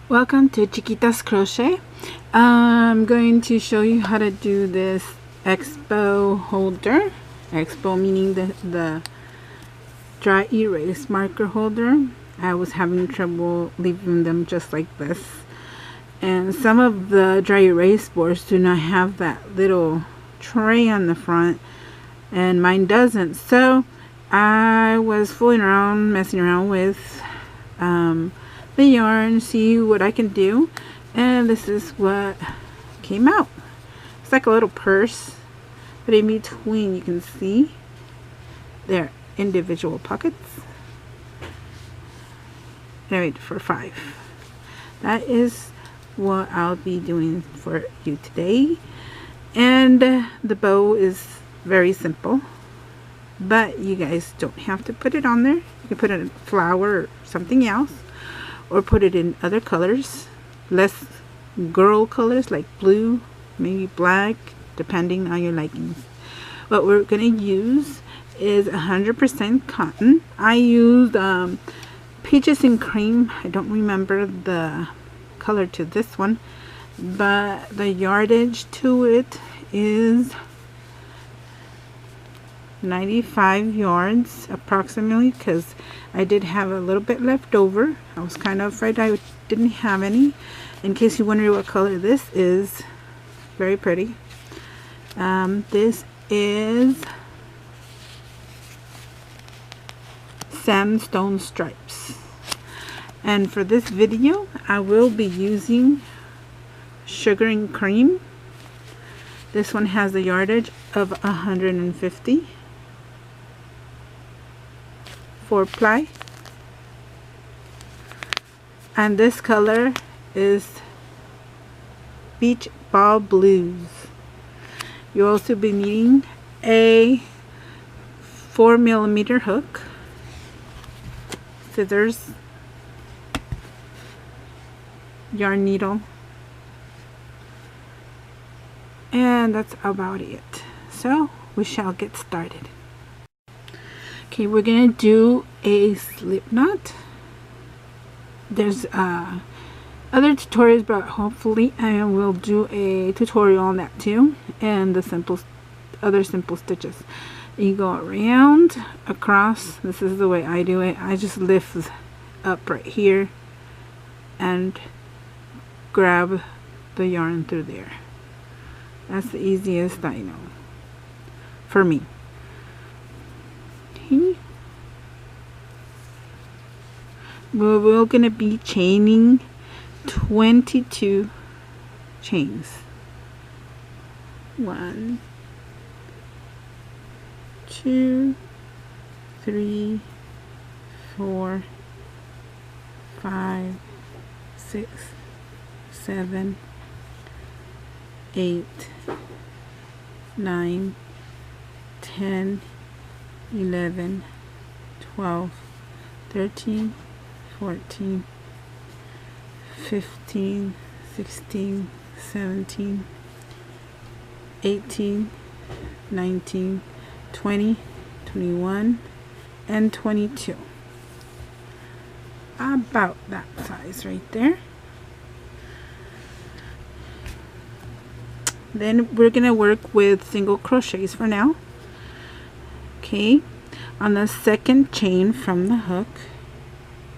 Welcome to Chiquitascrochet. I'm going to show you how to do this Expo holder. Expo meaning the dry erase marker holder. I was having trouble leaving them just like this. And some of the dry erase boards do not have that little tray on the front, and mine doesn't. So I was fooling around, messing around with the yarn, see what I can do, and this is what came out. It's like a little purse, but in between you can see their individual pockets. I made for 5. That is what I'll be doing for you today. And the bow is very simple, but you guys don't have to put it on there. You can put it in flower or something else, or put it in other colors, less girl colors like blue, maybe black, depending on your likings. What we're going to use is 100% cotton. I used peaches and cream. I don't remember the color to this one, but the yardage to it is 95 yards approximately, because I did have a little bit left over. I was kind of afraid I didn't have any. In case you wonder what color this is, very pretty. This is sandstone stripes, and for this video I will be using sugar and cream. This one has a yardage of 150, 4-ply, and this color is Beach Ball Blues. You'll also be needing a 4mm hook, scissors, yarn needle, and that's about it. So we shall get started. Okay, we're gonna do a slip knot. There's other tutorials, but hopefully I will do a tutorial on that too, and the other simple stitches. You go around, across. This is the way I do it. I just lift up right here and grab the yarn through there. That's the easiest I know for me. Okay. We're going to be chaining 22 chains. 1, 2, 3, 4, 5, 6, 7, 8, 9, 10, 11, 12, 13, 14, 15, 16, 17, 18, 19, 20, 21, and 22. About that size right there. Then we're gonna work with single crochets for now. Okay, on the second chain from the hook,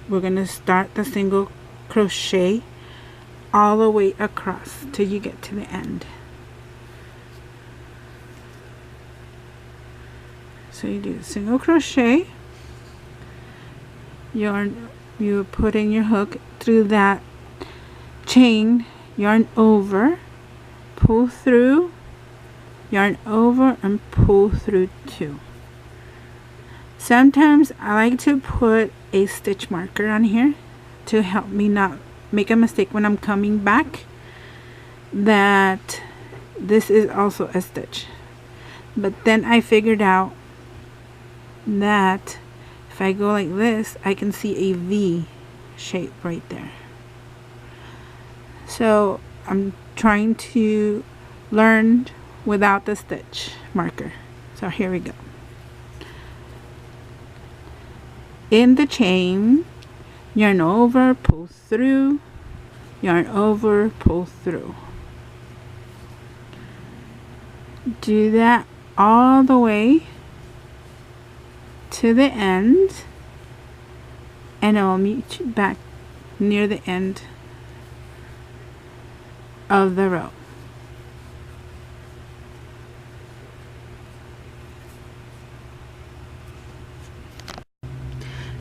we're gonna start the single crochet all the way across till you get to the end. So you do single crochet, you put in your hook through that chain, yarn over, pull through, yarn over, and pull through 2. Sometimes I like to put a stitch marker on here to help me not make a mistake when I'm coming back, that this is also a stitch. But then I figured out that if I go like this, I can see a V shape right there. So I'm trying to learn without the stitch marker. So here we go. In the chain, yarn over, pull through, yarn over, pull through. Do that all the way to the end, and I'll meet you back near the end of the row.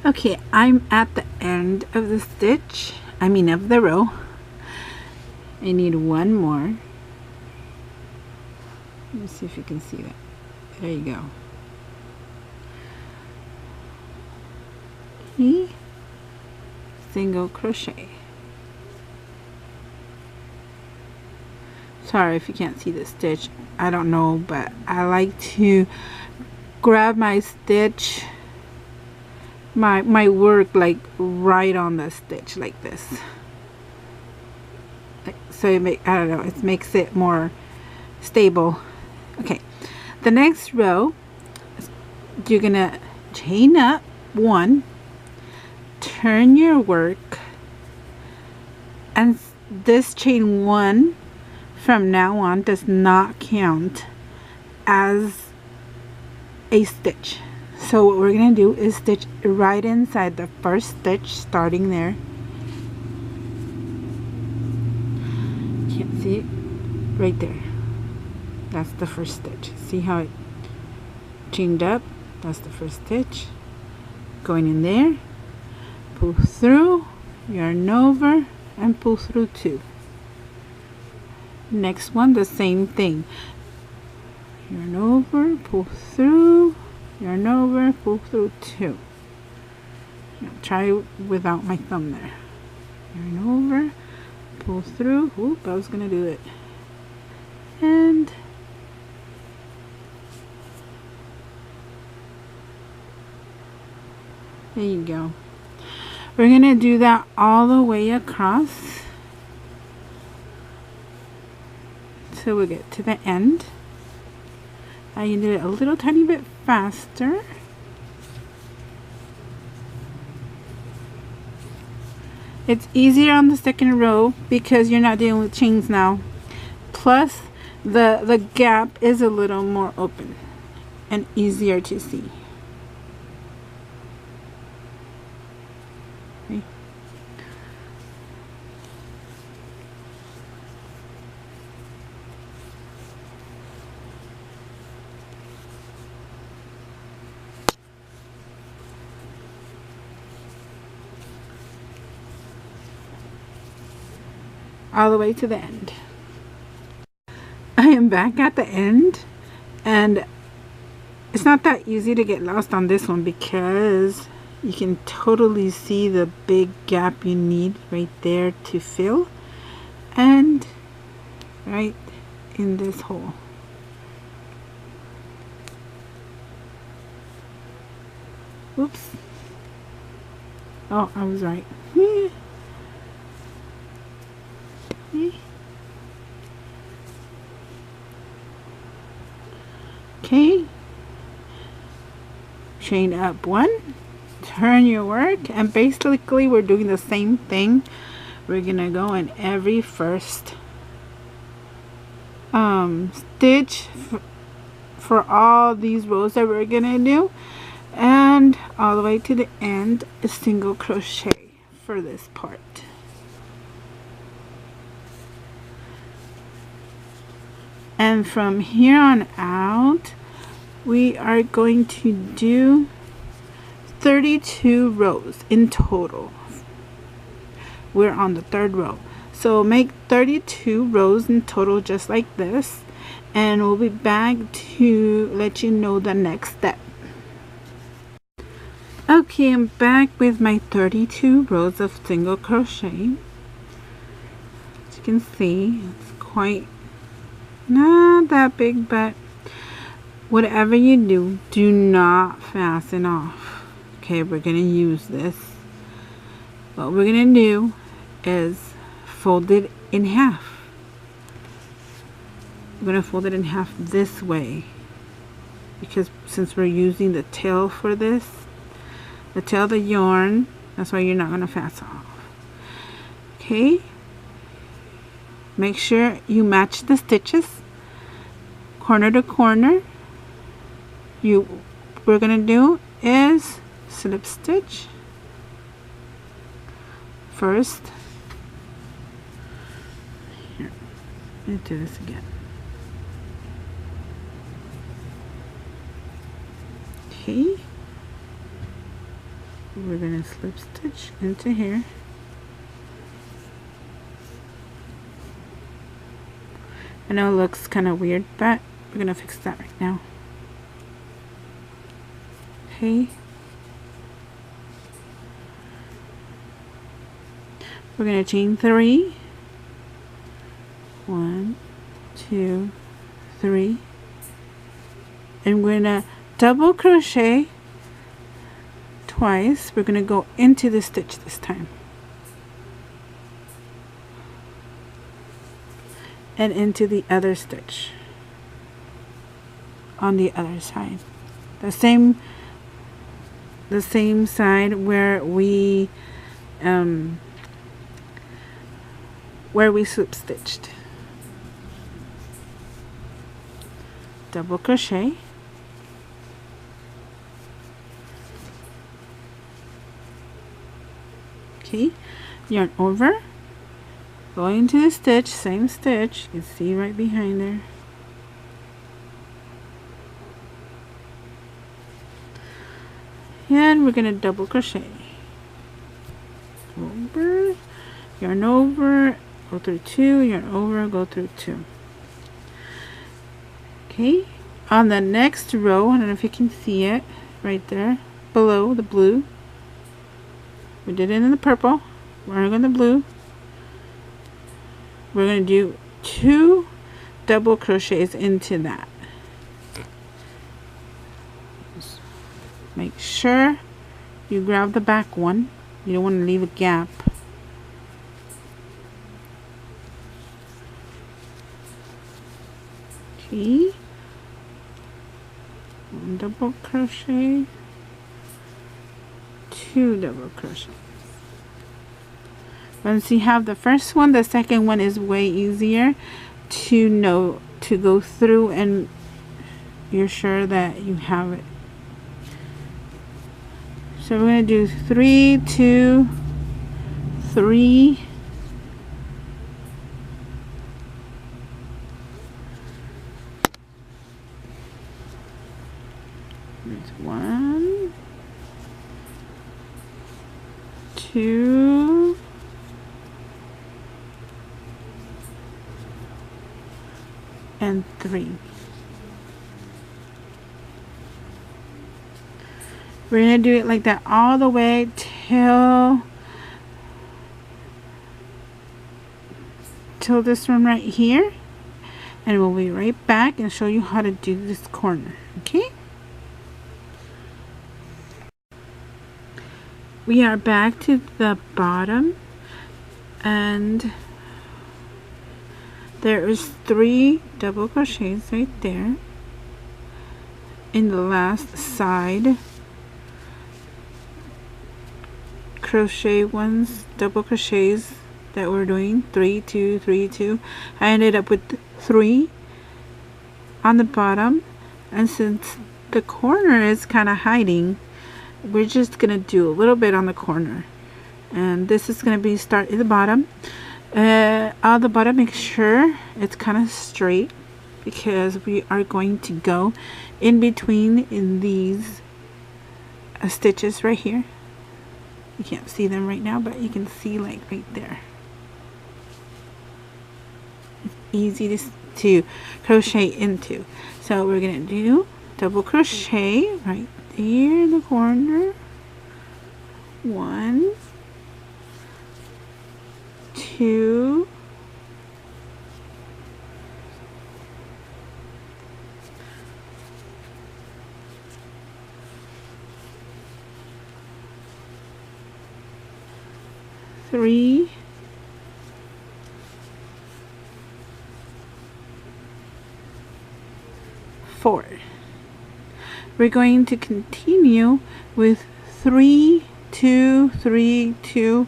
Okay, I'm at the end of the stitch, of the row. I need one more. Let me see if you can see that. There you go. Okay. Single crochet. Sorry if you can't see the stitch. I don't know, but I like to grab my stitch, my work, like right on the stitch like this. So it makes it more stable. Okay, the next row, you're gonna chain up one, turn your work, and this chain one from now on does not count as a stitch. So what we're gonna do is stitch right inside the first stitch, starting there. Can't see it? Right there. That's the first stitch. See how it chained up? That's the first stitch. Going in there, pull through, yarn over, and pull through two. Next one, the same thing. Yarn over, pull through, yarn over, pull through two. Now try without my thumb there. Yarn over, pull through. Oop, I was gonna do it. And there you go. We're gonna do that all the way across till we get to the end. I can do it a little tiny bit faster. It's easier on the second row because you're not dealing with chains now. Plus, the gap is a little more open and easier to see. Okay. All the way to the end. I am back at the end, and it's not that easy to get lost on this one because you can totally see the big gap you need right there to fill, and right in this hole. Oops. Oh, I was right. Okay, chain up one, turn your work, and basically we're doing the same thing. We're gonna go in every first stitch for all these rows that we're gonna do, and all the way to the end, a single crochet for this part. And from here on out, we are going to do 32 rows in total. We're on the third row. So make 32 rows in total just like this. And we'll be back to let you know the next step. Okay, I'm back with my 32 rows of single crochet. As you can see, it's quite not that big, but whatever you do, do not fasten off. Okay, we're gonna use this. What we're gonna do is fold it in half. We're gonna fold it in half this way because since we're using the tail for this, the tail of the yarn, that's why you're not gonna fasten off. Okay, make sure you match the stitches corner to corner. We're gonna do is slip stitch first. Here, let me do this again. Okay, we're gonna slip stitch into here. I know it looks kind of weird, but we're gonna fix that right now. Okay, we're gonna chain 3. 1, 2, 3, and we're gonna double crochet twice. We're gonna go into the stitch this time and into the other stitch on the other side, the same side where we slip stitched. Double crochet, okay, yarn over, go into the stitch, same stitch, you can see right behind there. And we're gonna double crochet. Over, yarn over, go through 2, yarn over, go through 2. Okay, on the next row, I don't know if you can see it right there below the blue. We did it in the purple. We're going to blue. We're going to do 2 double crochets into that. Just make sure you grab the back one. You don't want to leave a gap. Okay. 1 double crochet, 2 double crochet. Once you have the first one, the second one is way easier to know to go through, and you're sure that you have it. So we're going to do 3, 2, 3, there's 1, 2, and 3. We're going to do it like that all the way till this one right here, and we'll be right back and show you how to do this corner. Okay, we are back to the bottom, and there is 3 double crochets right there in the last side crochet ones, double crochets that we're doing. 3, 2, 3, 2. I ended up with 3 on the bottom, and since the corner is kind of hiding, we're just gonna do a little bit on the corner, and this is gonna be start at the bottom. On the bottom, make sure it's kind of straight, because we are going to go in between in these stitches right here. You can't see them right now, but you can see like right there. It's easy to crochet into. So we're gonna do double crochet right there in the corner. 1, 2, 3, 4. We're going to continue with 3, 2, 3, 2,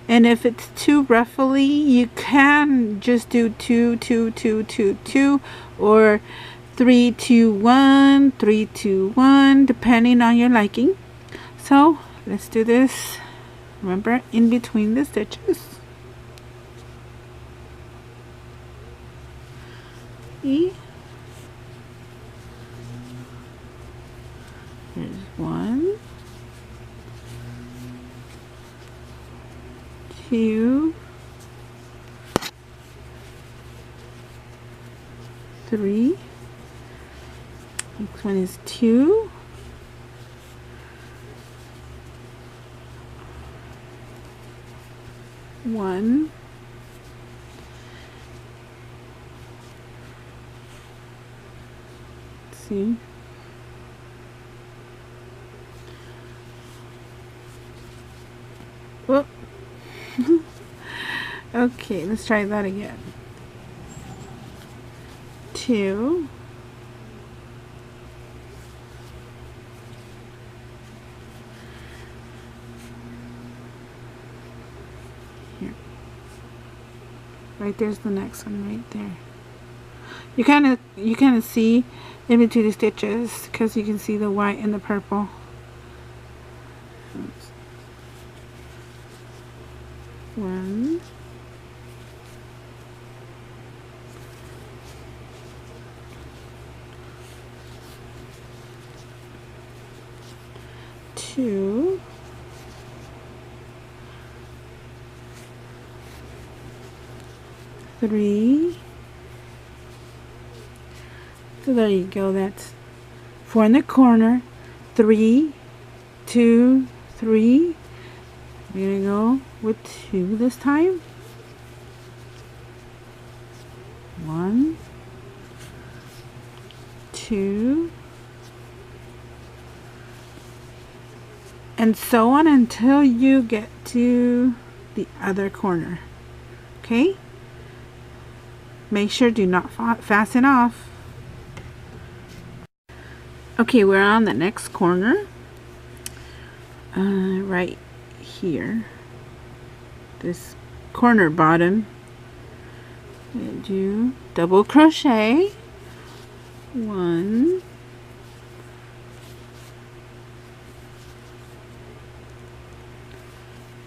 And if it's too ruffly, you can just do 2 2 2 2 2 or 3 2 1 3 2 1, depending on your liking. So let's do this. Remember, in between the stitches. Here's 1 2 3. Next one is 2. 1. Let's see. Whoop. Okay, let's try that again. 2. Here. Right there's the next one right there. You kind of see in between the stitches because you can see the white and the purple. Oops. 1. 2. 3. So there you go. That's 4 in the corner. 3 2 3. We're gonna go with 2 this time. 1 2, and so on until you get to the other corner. Okay, make sure do not fasten off. Okay, we're on the next corner, right here, this corner bottom. Do double crochet, 1,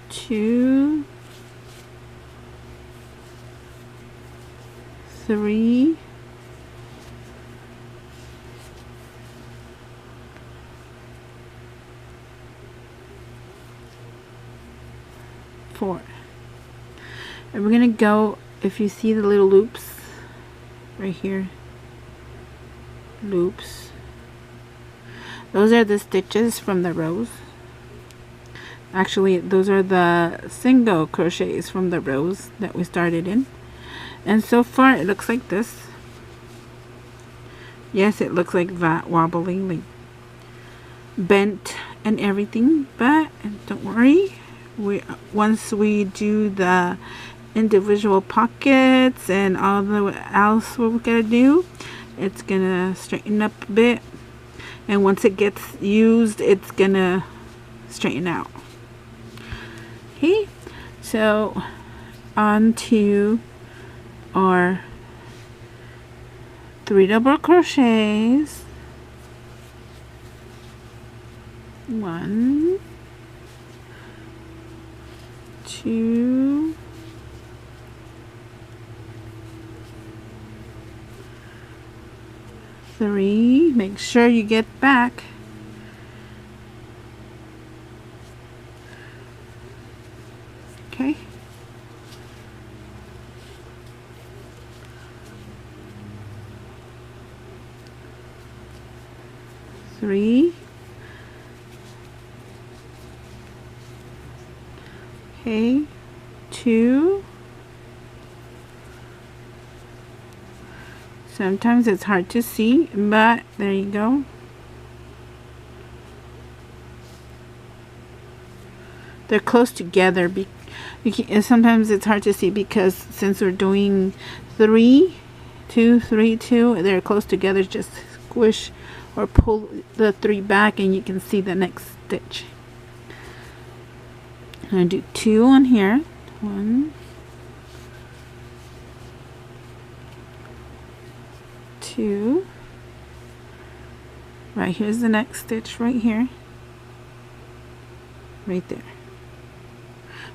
2, 3, 4, and we're gonna go, if you see the little loops right here, loops, those are the stitches from the rows. Actually, those are the single crochets from the rows that we started in. And so far it looks like this. Yes, it looks like that, wobbly, like bent and everything, but don't worry, once we do the individual pockets and all the else we're gonna do, it's gonna straighten up a bit, and once it gets used, it's gonna straighten out. Okay, so on to our 3 double crochets, 1, 2, 3, make sure you get back, 3, okay, 2. Sometimes it's hard to see, but there you go. They're close together. Sometimes it's hard to see because since we're doing 3 2 3 2, they're close together. Just squish or pull the 3 back and you can see the next stitch. I'm going to do 2 on here. 1, 2. Right here's the next stitch right here. Right there.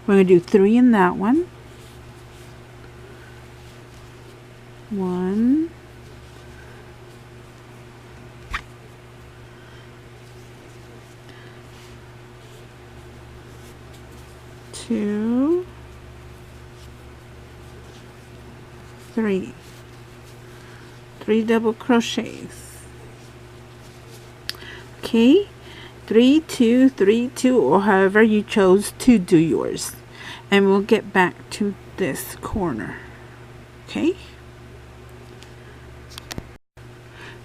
We're going to do 3 in that one. 1, 2, 3. 3 double crochets. Okay, 3, 2, 3, 2, or however you chose to do yours. And we'll get back to this corner. Okay.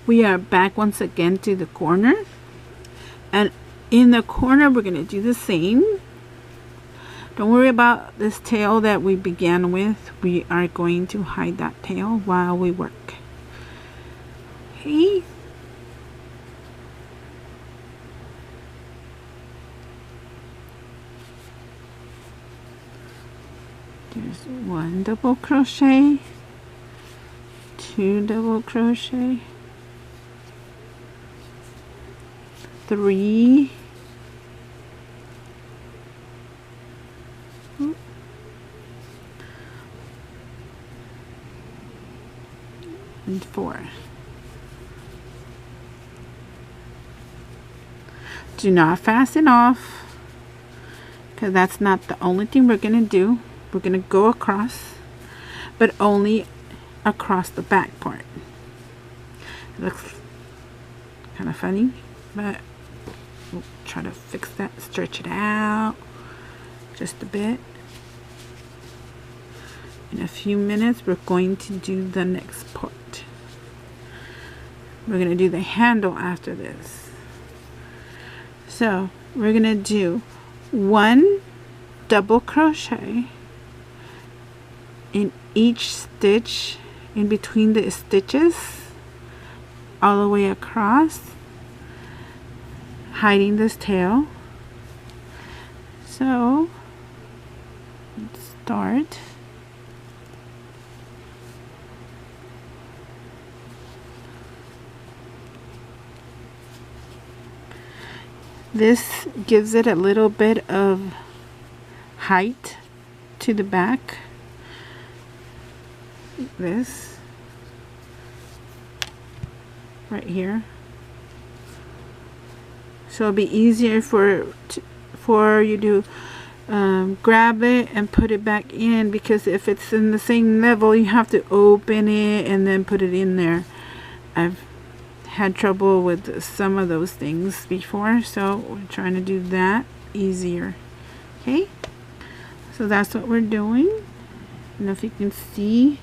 We are back once again to the corner, and in the corner we're going to do the same. Don't worry about this tail that we began with. We are going to hide that tail while we work. Okay. There's 1 double crochet, 2 double crochet, 3, and 4. Do not fasten off, because that's not the only thing we're going to do. We're going to go across, but only across the back part. It looks kind of funny, but we'll try to fix that, stretch it out just a bit. In a few minutes we're going to do the next part. We're going to do the handle after this. So we're going to do 1 double crochet in each stitch in between the stitches all the way across, hiding this tail. So let's start. This gives it a little bit of height to the back. This right here, so it'll be easier for you to grab it and put it back in, because if it's in the same level you have to open it and then put it in there. I've had trouble with some of those things before, so we're trying to do that easier. Okay, so that's what we're doing. And if you can see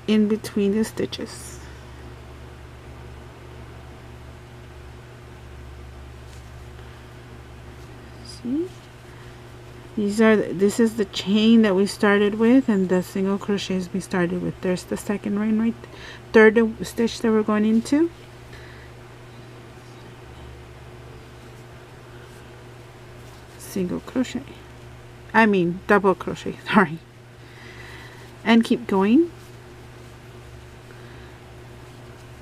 in between the stitches. See? This is the chain that we started with, and the single crochets we started with. There's the second ring right, third stitch that we're going into. Single crochet. I mean double crochet, sorry. And keep going.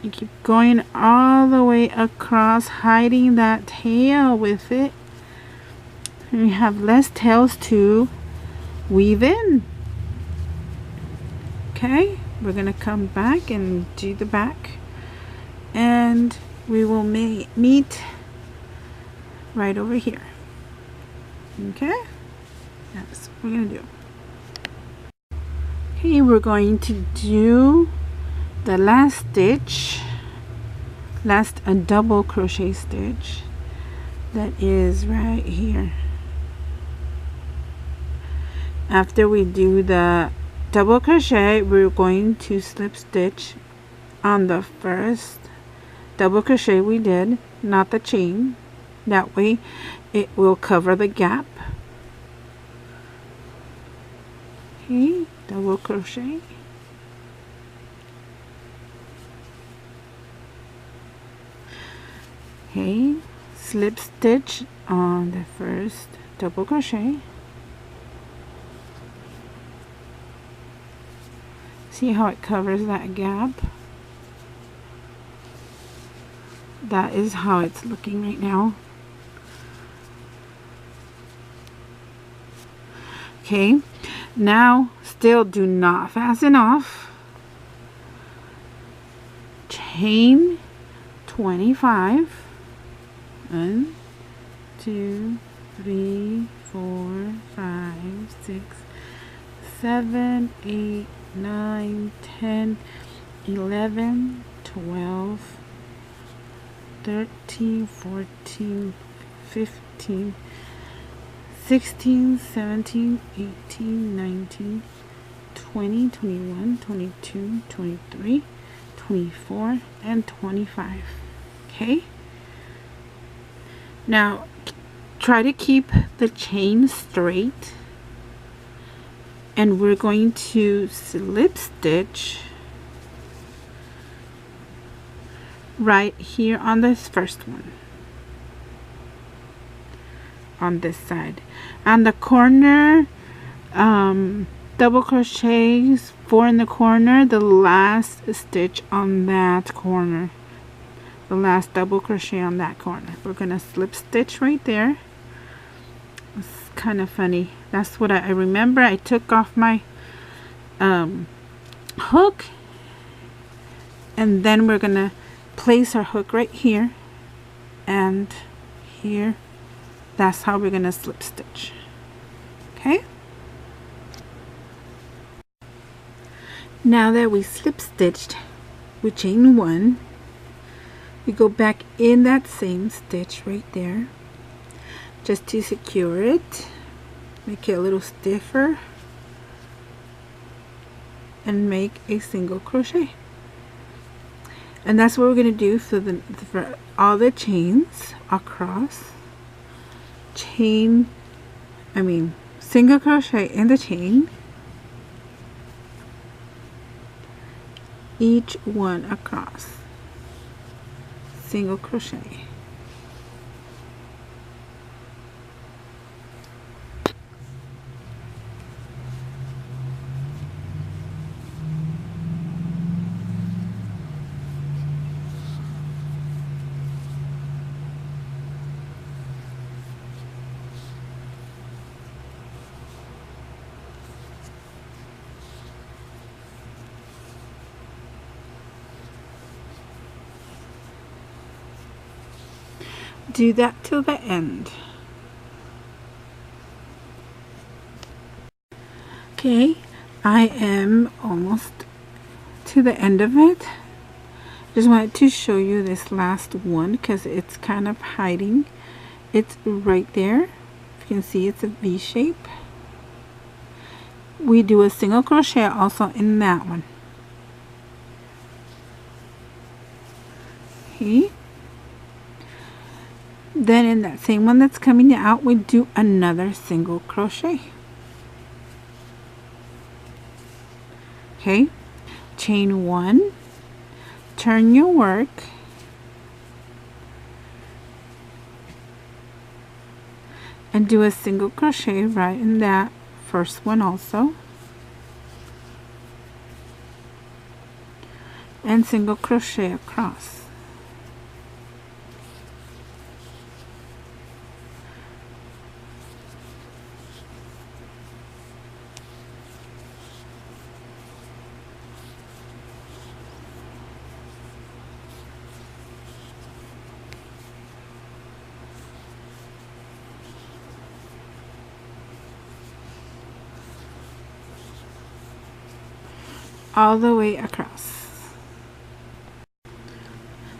You keep going all the way across, hiding that tail with it. And we have less tails to weave in. Okay, we're going to come back and do the back, and we will meet right over here. Okay, that's what we're going to do. Okay, we're going to do the last stitch, a double crochet stitch that is right here. After we do the double crochet, we're going to slip stitch on the first double crochet we did, not the chain. That way it will cover the gap. Okay, double crochet. Okay, slip stitch on the first double crochet. See how it covers that gap? That is how it's looking right now. Okay, now still do not fasten off. Chain 25. 1, 2, 3, 4, 5, 6, 7, 8, 9, 10, 11, 12, 13, 14, 15, 16, 17, 18, 19, 20, 21, 22, 23, 24, and 25. Okay? Now, try to keep the chain straight, and we're going to slip stitch right here on this first one, on this side. On the corner, double crochets 4 in the corner, the last stitch on that corner, the last double crochet on that corner. We're gonna slip stitch right there. It's kind of funny. That's what I remember. I took off my hook, and then we're gonna place our hook right here and here. That's how we're gonna slip stitch. Okay, now that we slip stitched, we chain 1. We go back in that same stitch right there just to secure it, make it a little stiffer, and make a single crochet. And that's what we're going to do for all the chains across. Single crochet in the chain, each one across. Single crochet. Do that till the end. Okay, I am almost to the end of it. Just wanted to show you this last one because it's kind of hiding. It's right there. You can see it's a V shape. We do a single crochet also in that one. Okay. Then in that same one that's coming out, we do another single crochet. Okay, chain 1, turn your work, and do a single crochet right in that first one also, and single crochet across. All the way across.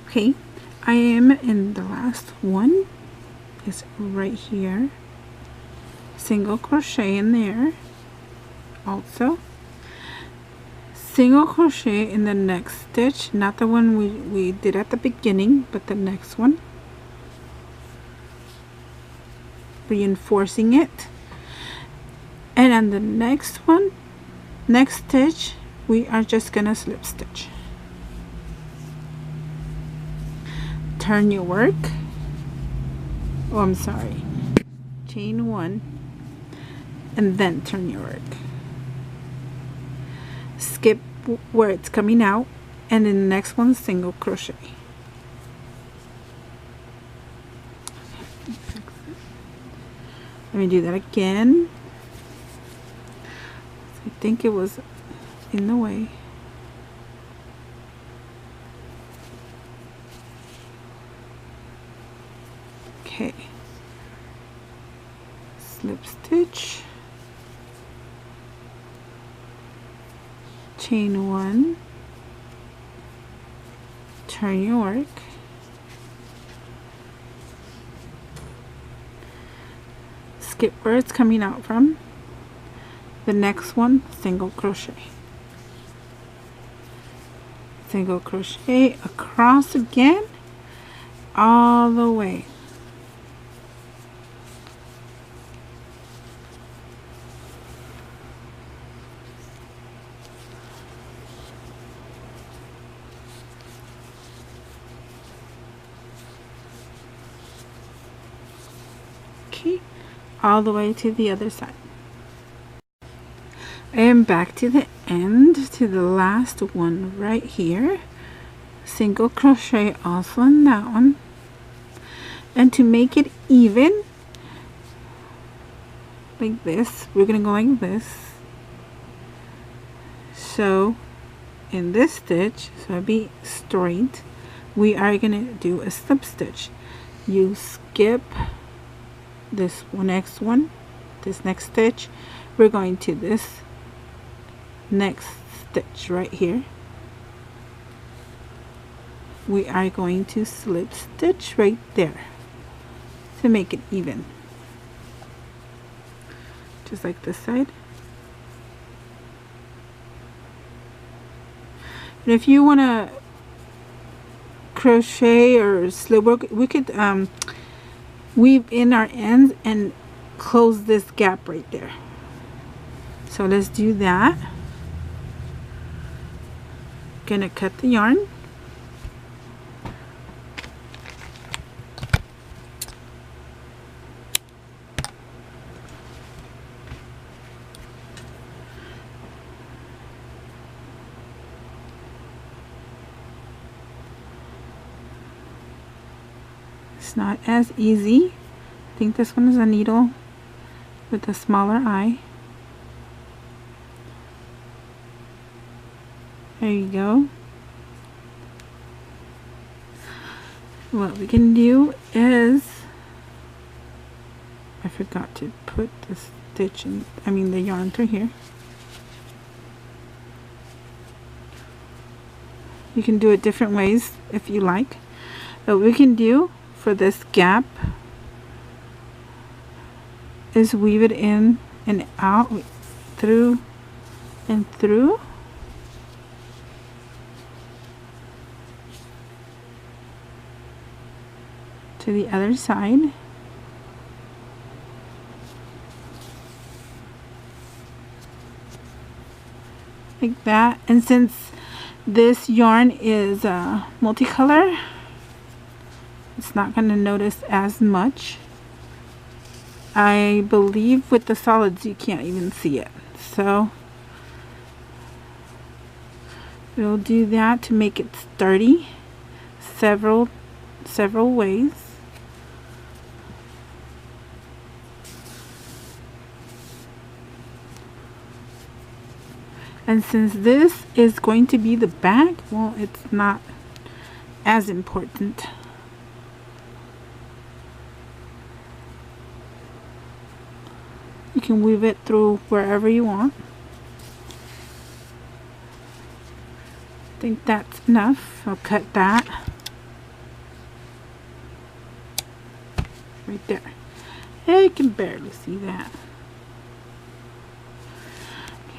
Okay, I am in the last one. It's right here. Single crochet in there. Also, single crochet in the next stitch, not the one we did at the beginning, but the next one. Reinforcing it. And on the next one, next stitch, we are just gonna slip stitch. Turn your work, Oh, I'm sorry. Chain 1 and then turn your work. Skip where it's coming out, and then the next one, single crochet. Let me do that again. I think it was in the way. Okay. Slip stitch. Chain 1. Turn your work. Skip where it's coming out from. The next one, single crochet. Single crochet across again, all the way. Okay, all the way to the other side. I am back to the end, to the last one right here. Single crochet also in that one. And to make it even, like this, we're going to go like this. So in this stitch, so it'll be straight, we are going to do a slip stitch. You skip this next one, this next stitch, we're going to this next stitch right here. We are going to slip stitch right there to make it even, just like this side. And if you want to crochet or slip work, we could weave in our ends and close this gap right there. So let's do that. Gonna cut the yarn. It's not as easy. I think this one is a needle with a smaller eye. There you go. What we can do is, I forgot to put the stitch in, the yarn through here. You can do it different ways if you like. What we can do for this gap is weave it in and out, through and through. To the other side. Like that. And since this yarn is multicolor, it's not going to notice as much. I believe with the solids you can't even see it. So we'll do that to make it sturdy several ways. And since this is going to be the back, well, it's not as important. You can weave it through wherever you want. I think that's enough. I'll cut that right there. I can barely see that.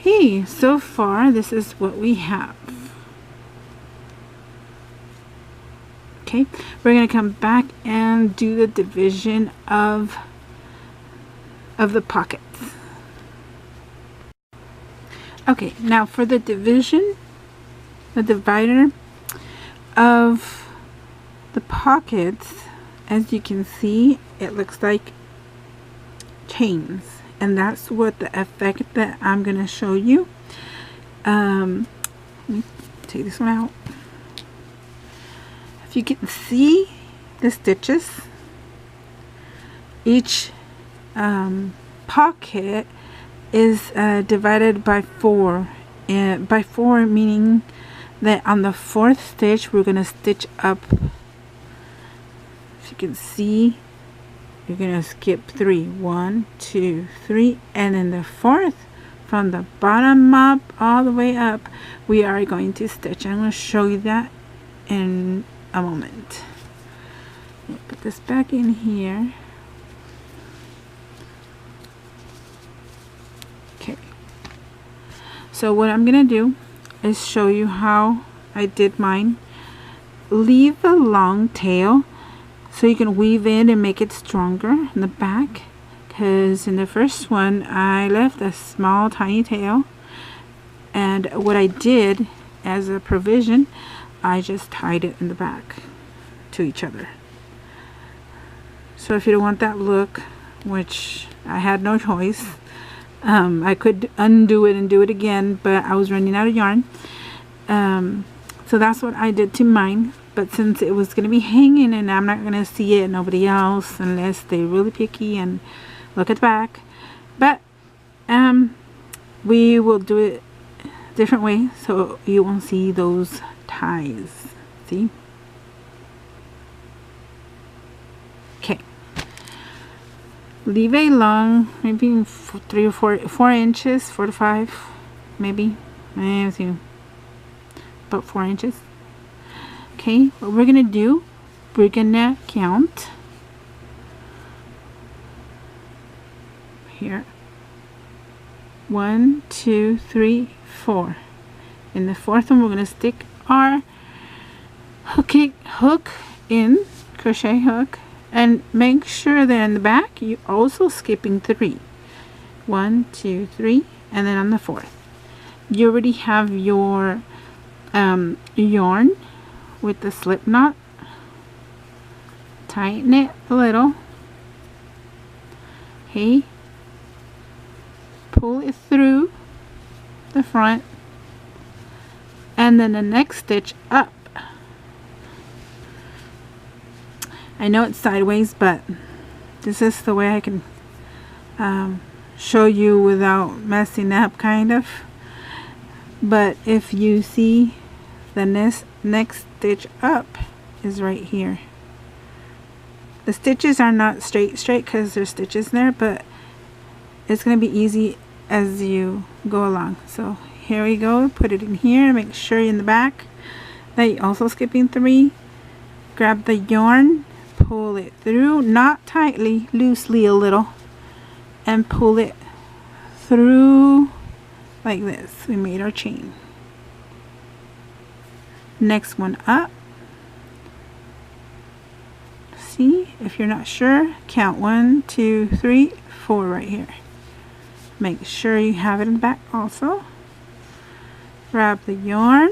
Okay, so far this is what we have. Okay, we're going to come back and do the division of the pockets. Okay, now for the division, the divider of the pockets, as you can see, it looks like chains, and that's what the effect that I'm gonna show you. Let me take this one out. If you can see the stitches, each pocket is divided by 4, and by 4 meaning that on the 4th stitch we're gonna stitch up. If you can see, you're gonna skip 3, 1, 2, 3, and then the 4th, from the bottom up all the way up, we are going to stitch. I'm going to show you that in a moment. Let me put this back in here. Okay. So what I'm going to do is show you how I did mine. Leave a long tail so you can weave in and make it stronger in the back. Because in the first one I left a small tiny tail, and what I did as a provision, I just tied it in the back to each other. So if you don't want that look, which I had no choice, I could undo it and do it again, but I was running out of yarn. So that's what I did to mine. But since it was going to be hanging and I'm not going to see it, nobody else, unless they're really picky and look at the back. But we will do it a different way so you won't see those ties. See? Okay. Leave a long, maybe 3 or 4 inches, 4 to 5, maybe. Let's see, about 4 inches. Okay, what we're gonna do, we're gonna count here. 1, 2, 3, 4. In the 4th one, we're gonna stick our hook in, crochet hook, and make sure that in the back you're also skipping 3. 1, 2, 3, and then on the 4th, you already have your yarn with the slip knot. Tighten it a little. Okay. Pull it through the front, and then the next stitch up. I know it's sideways, but this is the way I can show you without messing up, kind of. But if you see, the next stitch up is right here. The stitches are not straight because there's stitches there, but it's going to be easy as you go along. So here we go. Put it in here. Make sure in the back that you're also skipping 3. Grab the yarn, pull it through, not tightly, loosely a little, and pull it through like this. We made our chain. Next one up. See, if you're not sure, count 1, 2, 3, 4 right here. Make sure you have it in the back also. Grab the yarn,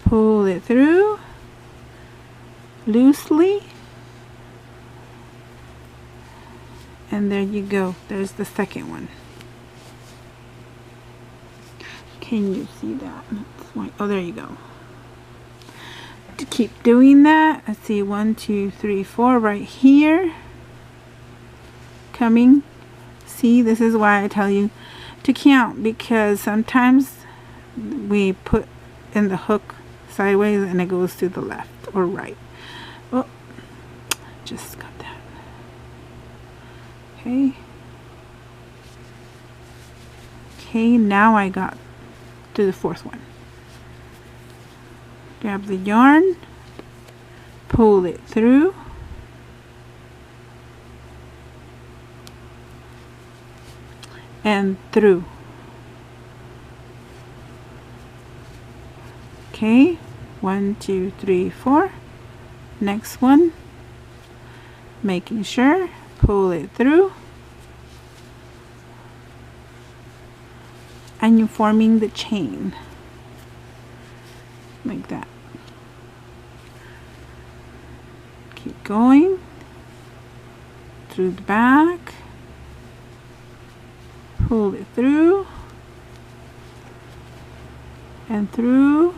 pull it through loosely, and there you go. There's the second one. Can you see that? Oh, there you go. To keep doing that, I see 1, 2, 3, 4 right here coming. See, this is why I tell you to count, because sometimes we put in the hook sideways and it goes to the left or right. Oh, just got that. Okay. Okay, now I got to the 4th one. Grab the yarn, pull it through, and through. Okay, 1, 2, 3, 4. Next one, making sure, pull it through, and you're forming the chain like that. Keep going. through the back, pull it through and through.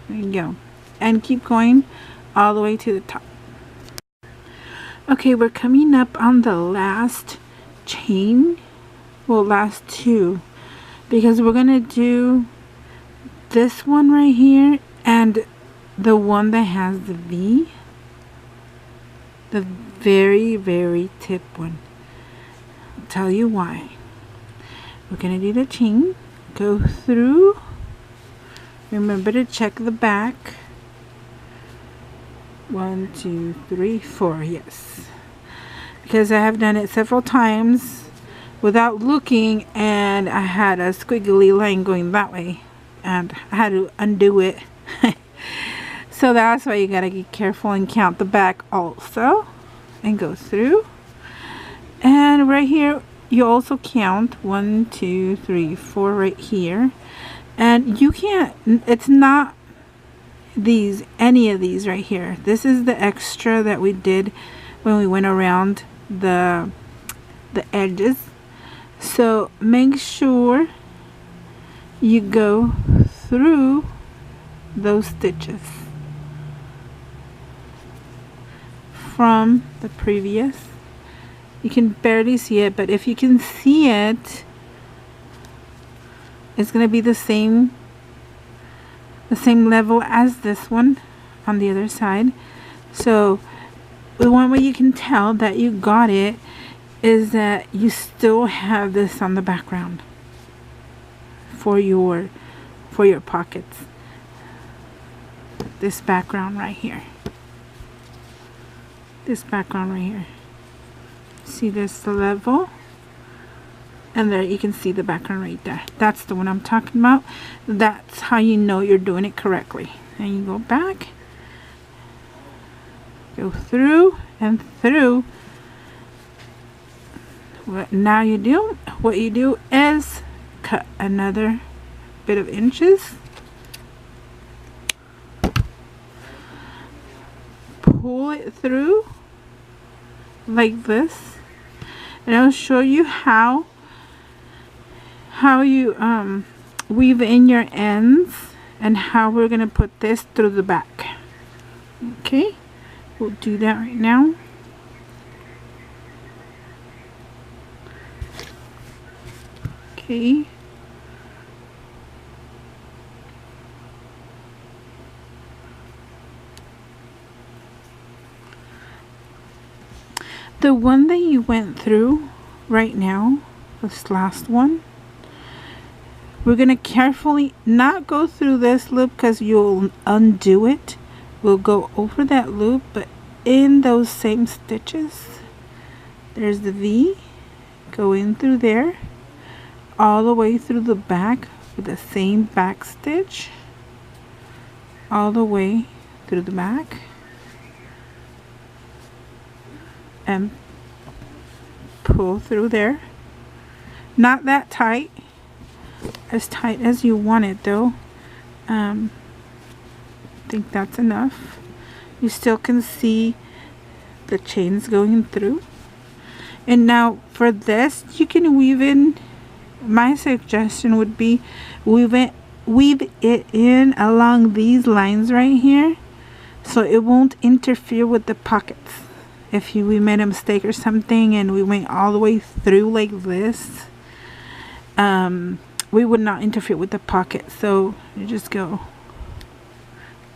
There you go. And keep going all the way to the top. Okay, we're coming up on the last chain, well, last two, because we're gonna do this one right here and the one that has the V, the very tip one. I'll tell you why. We're gonna do the chain, go through, remember to check the back. 1, 2, 3, 4, yes, because I have done it several times without looking, and I had a squiggly line going that way and I had to undo it. So that's why you gotta be careful and count the back also and go through. And right here you also count 1, 2, 3, 4 right here, and you can't, it's not any of these right here. This is the extra that we did when we went around the edges. So make sure you go through those stitches from the previous. You can barely see it, but if you can see it, it's going to be the same level as this one on the other side. So the one way you can tell that you got it is that you still have this on the background for your pockets. This background right here. This background right here. See this level? And there you can see the background right there. That's the one I'm talking about. That's how you know you're doing it correctly. And you go back, go through and through. What you do is cut another bit of inches, pull it through like this, and I'll show you how you weave in your ends and how we're gonna put this through the back. Okay, we'll do that right now. Okay, the one that you went through right now, this last one, we're going to carefully not go through this loop because you'll undo it. We'll go over that loop, but in those same stitches, there's the V, go in through there, all the way through the back with the same back stitch, all the way through the back, and pull through there. Not that tight, as tight as you want it though. I think that's enough. You still can see the chains going through. And now for this, you can weave in, my suggestion would be weave it in along these lines right here, so it won't interfere with the pockets. If we made a mistake or something and we went all the way through like this, we would not interfere with the pocket. So you just go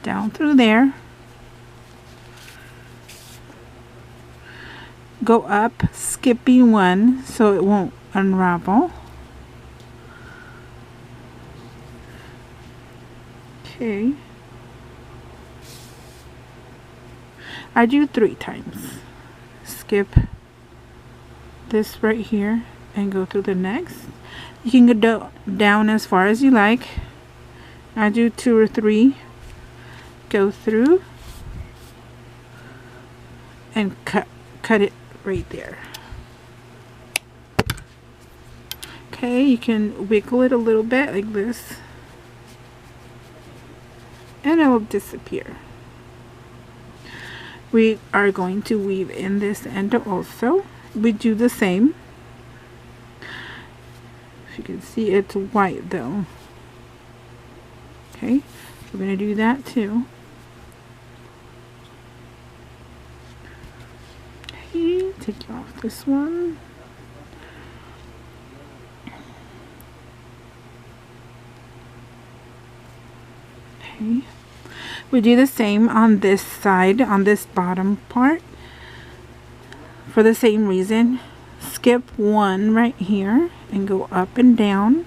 down through there, go up, skipping one so it won't unravel. Okay, I do 3 times. Skip this right here and go through the next. You can go down as far as you like. I do 2 or 3. Go through and cut it right there. Okay, you can wiggle it a little bit like this and it will disappear. we are going to weave in this end also. We do the same. If you can see, it's white though. Okay, we're going to do that too. Okay, take off this one. Okay, we do the same on this side, on this bottom part. For the same reason, skip one right here and go up and down.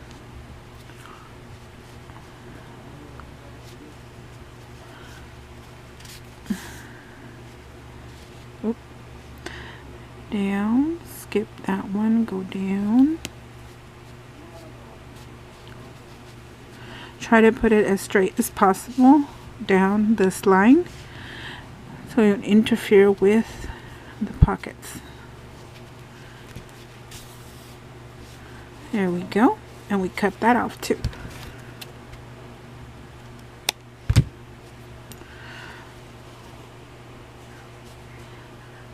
Oop. Down, skip that one, go down. Try to put it as straight as possible down this line so you don't interfere with the pockets. There we go, and we cut that off too.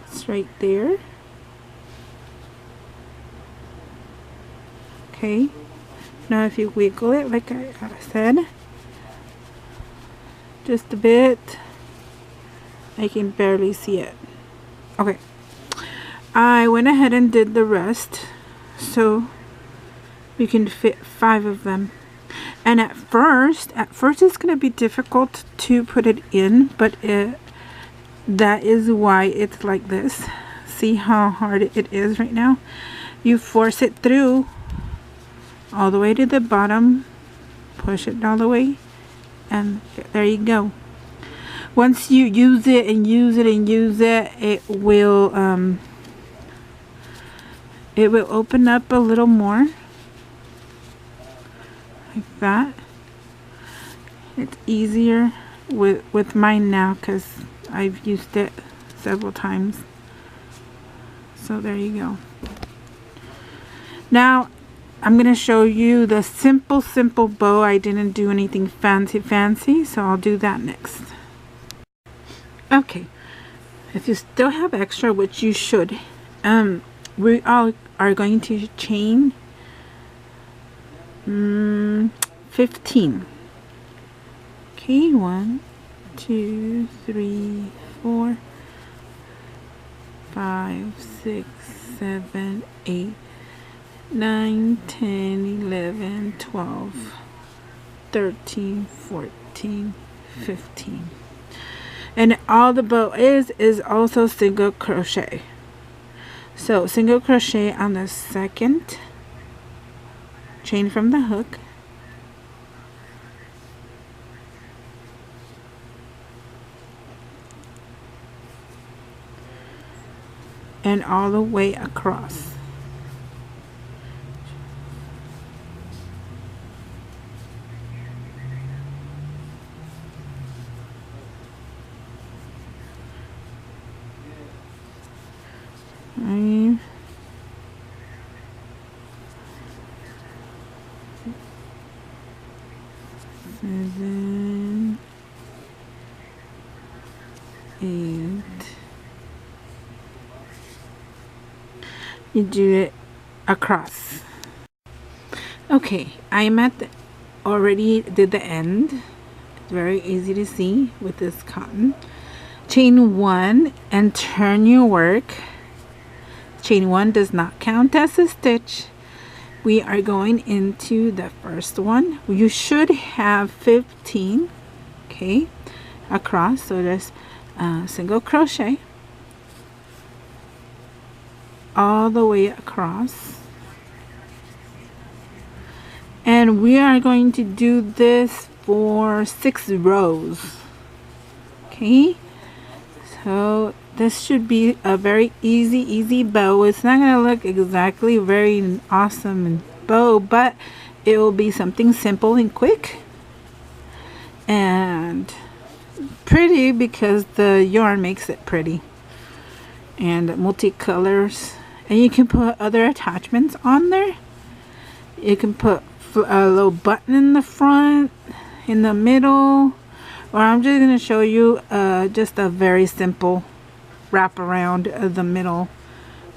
It's right there. Okay, now if you wiggle it like I said, just a bit, I can barely see it. Okay, I went ahead and did the rest so we can fit 5 of them. And at first it's going to be difficult to put it in, but that is why it's like this. See how hard it is right now? You force it through all the way to the bottom, push it all the way, and there you go. Once you use it and use it and use it, it will open up a little more. Like that. It's easier with mine now because I've used it several times. So there you go. Now I'm going to show you the simple bow. I didn't do anything fancy, so I'll do that next. Okay, if you still have extra, which you should, we all are going to chain 15. Okay, 1, 2, 3, 4, 5, 6, 7, 8, 9, 10, 11, 12, 13, 14, 15. And all the bow is also single crochet. So single crochet on the second chain from the hook, and all the way across. Five, 7, 8. You do it across. Okay, I'm at the already did the end. It's very easy to see with this cotton. Chain 1 and turn your work. Chain 1 does not count as a stitch. We are going into the first one. You should have 15, okay, across. So there's single crochet all the way across, and we are going to do this for 6 rows. Okay, so this should be a very easy bow. It's not going to look exactly very awesome and bow, but it will be something simple and quick and pretty because the yarn makes it pretty, and multicolors. And you can put other attachments on there. You can put a little button in the front, in the middle, or I'm just going to show you just a very simple wrap around the middle.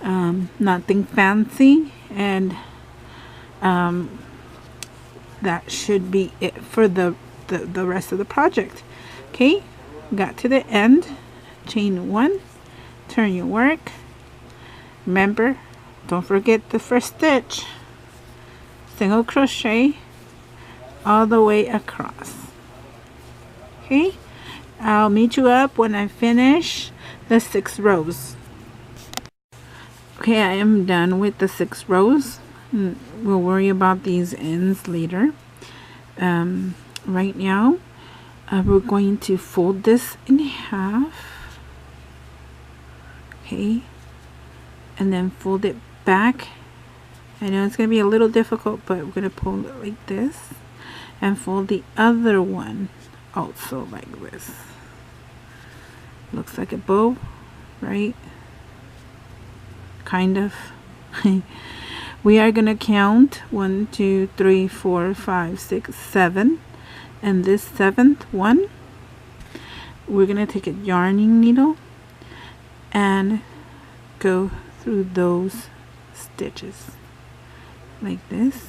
Nothing fancy, and that should be it for the rest of the project. Okay, got to the end, chain 1, turn your work. Remember, don't forget the first stitch, single crochet all the way across. Okay, I'll meet you up when I finish the 6 rows. Okay, I am done with the 6 rows. We'll worry about these ends later. Right now, we're going to fold this in half. Okay, and then fold it back. I know it's going to be a little difficult, but we're going to pull it like this and fold the other one also like this. Looks like a bow, right? Kind of. We are going to count 1, 2, 3, 4, 5, 6, 7, and this 7th one, we're going to take a yarning needle and go through those stitches like this.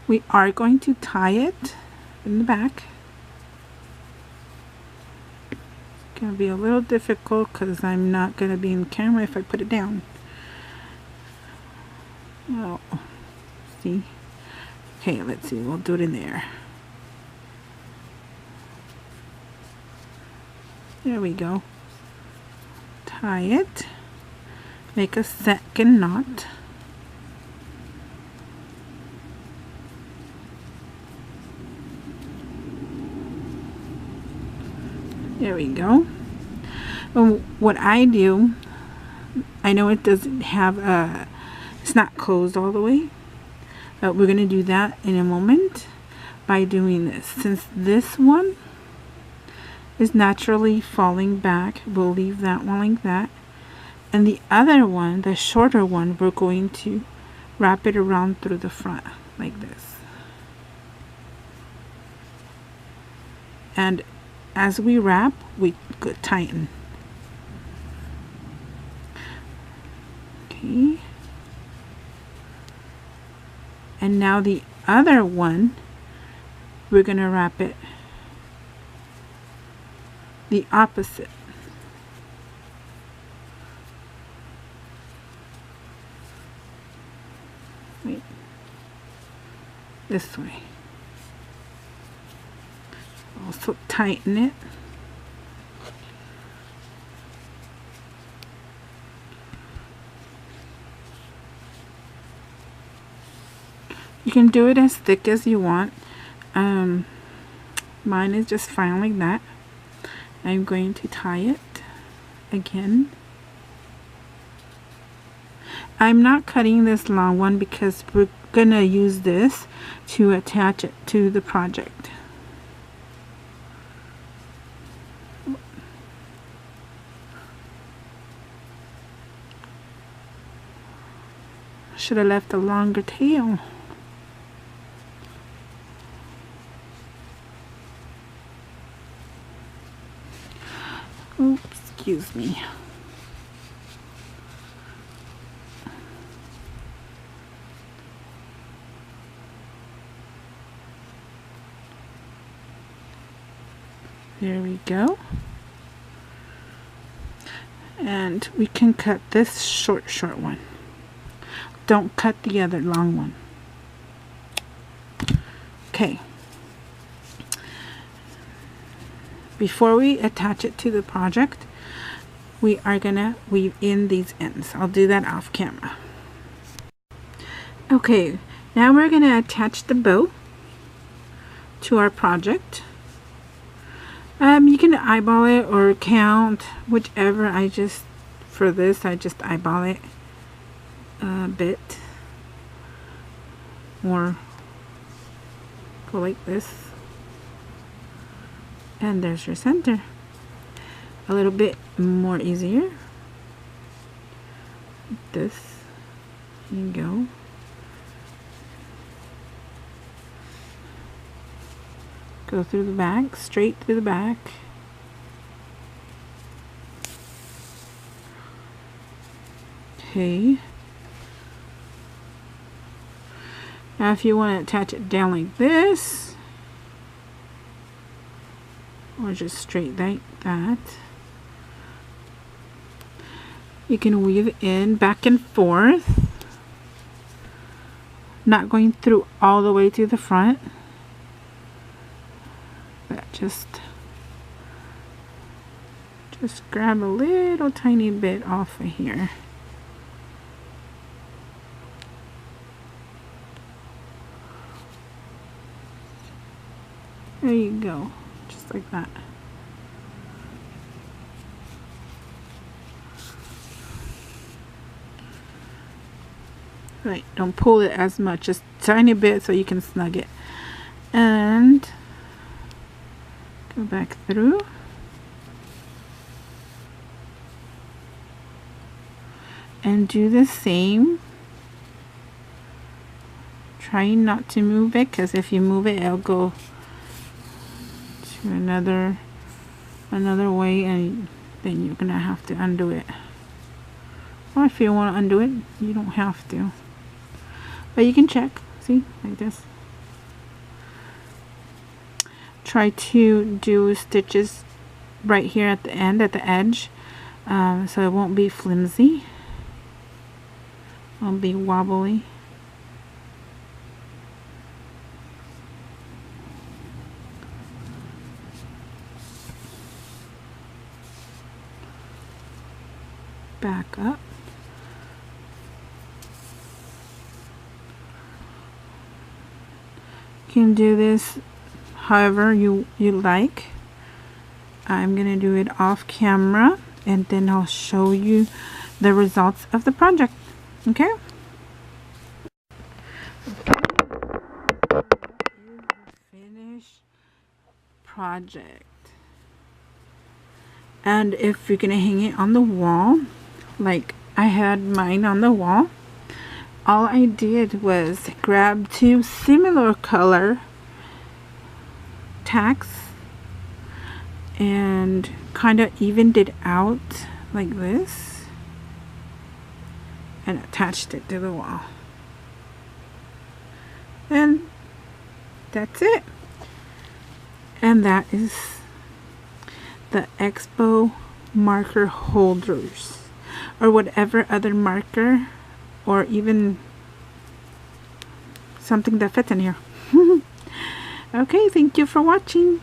We are going to tie it in the back. It's going to be a little difficult because I'm not going to be in camera if I put it down. Oh, see? Okay, let's see. We'll do it in there. There we go. Tie it. Make a second knot. There we go. What I do, I know it doesn't have a, it's not closed all the way, but we're going to do that in a moment by doing this. Since this one is naturally falling back, we'll leave that one like that. And the other one, the shorter one, we're going to wrap it around through the front like this. And as we wrap, we could tighten. Okay. And now the other one, we're going to wrap it the opposite. Wait. This way. Also tighten it. You can do it as thick as you want. Mine is just fine like that. I'm going to tie it again. I'm not cutting this long one because we're gonna use this to attach it to the project. Should have left a longer tail. Oops, excuse me. There we go. And we can cut this short one. Don't cut the other long one. Okay. Before we attach it to the project, we are gonna weave in these ends. I'll do that off camera. Okay, now we're gonna attach the bow to our project. You can eyeball it or count, whichever. For this, I just eyeball it a bit, or go like this, and there's your center. A little bit more easier, this, There you go. Go through the back, straight through the back. Okay. Now if you want to attach it down like this, or just straight like that, you can weave in back and forth, not going through all the way to the front, but just grab a little tiny bit off of here. There you go, just like that. Right, don't pull it as much, just a tiny bit so you can snug it. And go back through. And do the same. Trying not to move it, because if you move it, it'll go to another way, and then you're gonna have to undo it. Or if you want to undo it, you don't have to. But you can check, see, like this. Try to do stitches right here at the end, at the edge, so it won't be flimsy. Won't be wobbly. Back up. You can do this however you like. I'm gonna do it off camera, and then I'll show you the results of the project. Okay? Finished project. And if you're gonna hang it on the wall, like I had mine on the wall, all I did was grab two similar color tacks and kind of evened it out like this and attached it to the wall. And that's it. And that is the Expo marker holders, or whatever other marker, or even something that fits in here. Okay, thank you for watching.